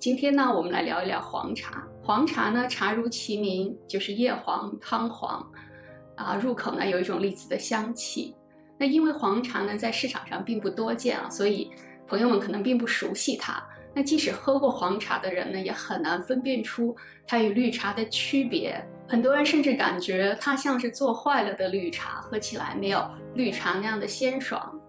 今天呢，我们来聊一聊黄茶。黄茶呢，茶如其名，就是叶黄、汤黄，入口呢有一种栗子的香气。那因为黄茶呢在市场上并不多见所以朋友们可能并不熟悉它。那即使喝过黄茶的人呢，也很难分辨出它与绿茶的区别。很多人甚至感觉它像是做坏了的绿茶，喝起来没有绿茶那样的鲜爽。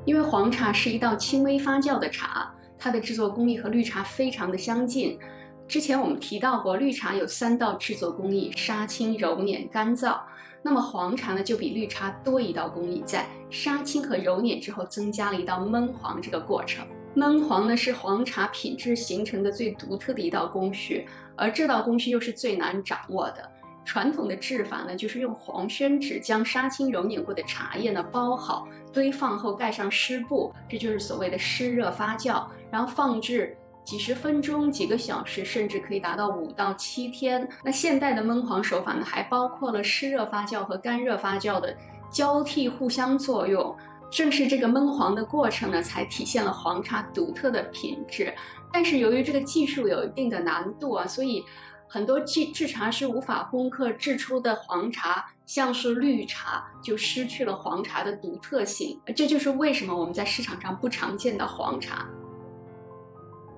因为黄茶是一道轻微发酵的茶，它的制作工艺和绿茶非常的相近。之前我们提到过，绿茶有3道制作工艺：杀青、揉捻、干燥。那么黄茶呢，就比绿茶多一道工艺，在杀青和揉捻之后，增加了一道焖黄这个过程。焖黄呢，是黄茶品质形成的最独特的一道工序，而这道工序又是最难掌握的。传统的制法呢，就是用黄宣纸将杀青揉捻过的茶叶呢包好，堆放后盖上湿布，这就是所谓的湿热发酵，然后放置几十分钟、几个小时，甚至可以达到5到7天。那现代的焖黄手法呢，还包括了湿热发酵和干热发酵的交替互相作用。正是这个焖黄的过程呢，才体现了黄茶独特的品质。但是由于这个技术有一定的难度所以很多制茶师无法攻克制出的黄茶像是绿茶，就失去了黄茶的独特性。这就是为什么我们在市场上不常见的黄茶。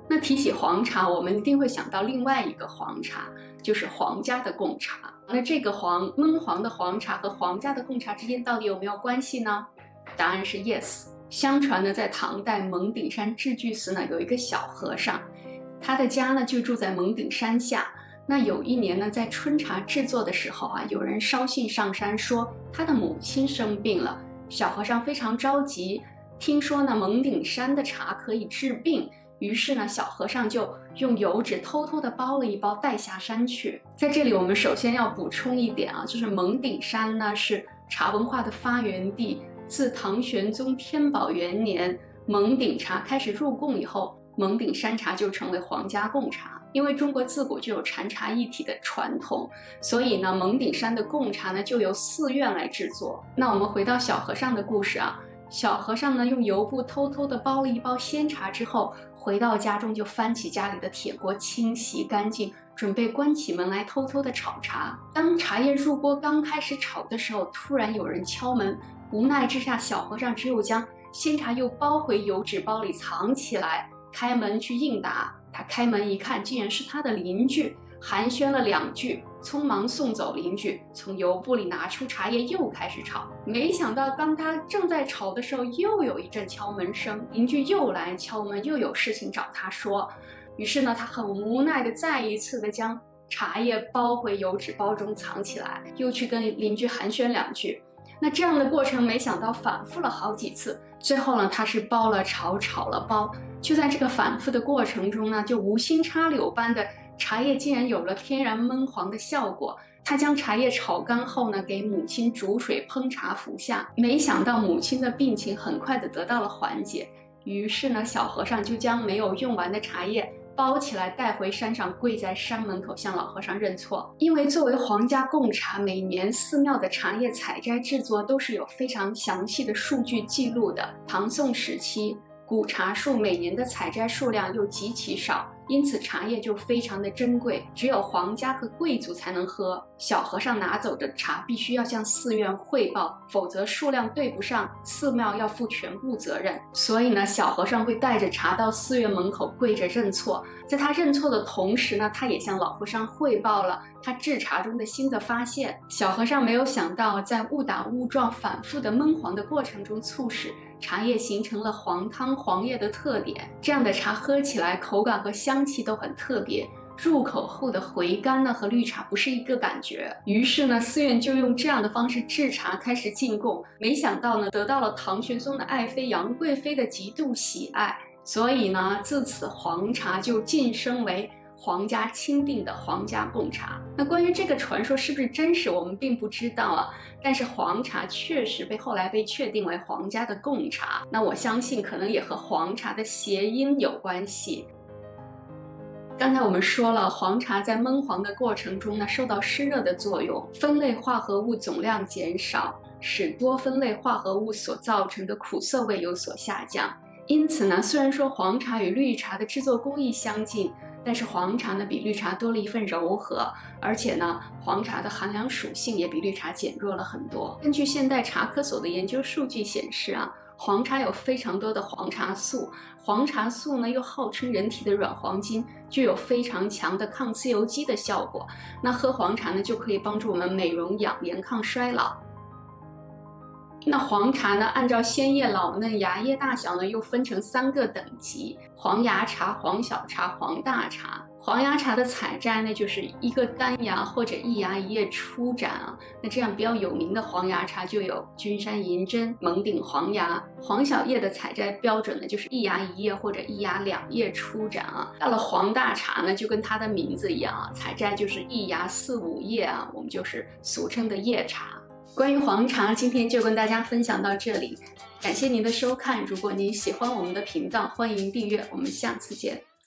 那提起黄茶，我们一定会想到另外一个黄茶，就是皇家的贡茶。那这个焖黄的黄茶和皇家的贡茶之间到底有没有关系呢？答案是 yes。相传呢，在唐代蒙顶山智具寺呢有一个小和尚，他的家呢就住在蒙顶山下。那有一年呢，在春茶制作的时候有人捎信上山说他的母亲生病了。小和尚非常着急，听说呢蒙顶山的茶可以治病，于是呢小和尚就用油纸偷偷的包了一包带下山去。在这里我们首先要补充一点就是蒙顶山呢是茶文化的发源地。自唐玄宗天宝元年蒙顶茶开始入贡以后，蒙顶山茶就成为皇家贡茶。因为中国自古就有禅茶一体的传统，所以呢蒙顶山的贡茶呢就由寺院来制作。那我们回到小和尚的故事小和尚呢用油布偷偷的包了一包鲜茶之后，回到家中就翻起家里的铁锅清洗干净，准备关起门来偷偷的炒茶。当茶叶入锅刚开始炒的时候，突然有人敲门，无奈之下小和尚只有将鲜茶又包回油纸包里藏起来，开门去应答。他开门一看，竟然是他的邻居，寒暄了2句，匆忙送走邻居，从油布里拿出茶叶又开始炒。没想到当他正在炒的时候，又有一阵敲门声，邻居又来敲门，又有事情找他说。于是呢他很无奈的再一次的将茶叶包回油纸包中藏起来，又去跟邻居寒暄2句。那这样的过程没想到反复了好几次，最后呢他是包了炒，炒了包。就在这个反复的过程中呢，就无心插柳般的茶叶竟然有了天然焖黄的效果。他将茶叶炒干后呢，给母亲煮水烹茶服下。没想到母亲的病情很快的得到了缓解，于是呢小和尚就将没有用完的茶叶包起来带回山上，跪在山门口向老和尚认错。因为作为皇家贡茶，每年寺庙的茶叶采摘制作都是有非常详细的数据记录的。唐宋时期古茶树每年的采摘数量又极其少，因此茶叶就非常的珍贵，只有皇家和贵族才能喝。小和尚拿走的茶必须要向寺院汇报，否则数量对不上，寺庙要负全部责任。所以呢小和尚会带着茶到寺院门口跪着认错。在他认错的同时呢，他也向老和尚汇报了他制茶中的新的发现。小和尚没有想到，在误打误撞反复的焖黄的过程中，促使茶叶形成了黄汤黄叶的特点。这样的茶喝起来口感和香气都很特别，入口后的回甘呢和绿茶不是一个感觉。于是呢寺院就用这样的方式制茶开始进贡。没想到呢得到了唐玄宗的爱妃杨贵妃的极度喜爱，所以呢自此黄茶就晋升为皇家钦定的皇家贡茶。那关于这个传说是不是真实，我们并不知道但是黄茶确实后来被确定为皇家的贡茶。那我相信可能也和黄茶的谐音有关系。刚才我们说了，黄茶在焖黄的过程中呢，受到湿热的作用，酚类化合物总量减少，使多酚类化合物所造成的苦涩味有所下降。因此呢，虽然说黄茶与绿茶的制作工艺相近，但是黄茶呢比绿茶多了一份柔和，而且呢，黄茶的寒凉属性也比绿茶减弱了很多。根据现代茶科所的研究数据显示啊，黄茶有非常多的黄茶素，黄茶素呢又号称人体的软黄金，具有非常强的抗自由基的效果。那喝黄茶呢就可以帮助我们美容养颜、抗衰老。那黄茶呢，按照鲜叶、老嫩、芽叶大小呢，又分成3个等级：黄芽茶、黄小茶、黄大茶。黄芽茶的采摘呢，就是一个干芽或者一芽一叶初展啊。那这样比较有名的黄芽茶就有君山银针、蒙顶黄芽。黄小叶的采摘标准呢，就是一芽一叶或者一芽2叶初展啊。到了黄大茶呢，就跟它的名字一样啊，采摘就是一芽4、5叶啊，我们就是俗称的叶茶。关于黄茶，今天就跟大家分享到这里，感谢您的收看。如果您喜欢我们的频道，欢迎订阅，我们下次见。